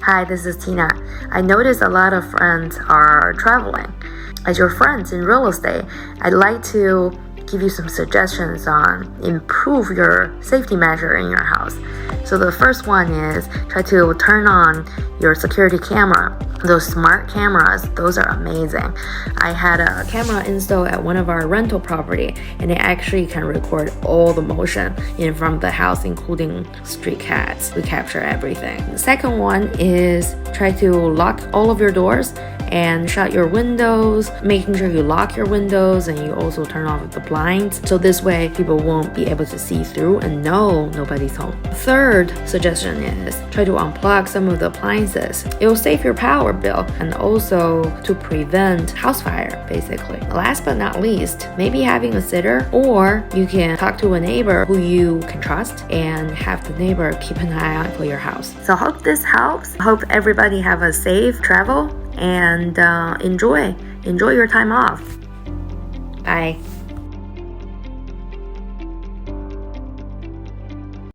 Hi, this is Tina. I noticed a lot of friends are traveling. As your friends in real estate, I'd like to give you some suggestions on improve your safety measure in your house. So the first one is try to turn on your security camera. Those smart cameras, those are amazing. I had a camera installed at one of our rental property, and it actually can record all the motion in from the house, including street cats. We capture everything. The second one is try to lock all of your doors and shut your windows, making sure you lock your windows and you also turn off the blinds. So this way people won't be able to see through and know nobody's home. Third suggestion is try to unplug some of the appliances. It will save your power bill and also to prevent house fire, basically. Last but not least, maybe having a sitter, or you can talk to a neighbor who you can trust and have the neighbor keep an eye out for your house. So hope this helps. Hope everybody have a safe travel and enjoy your time off. Bye.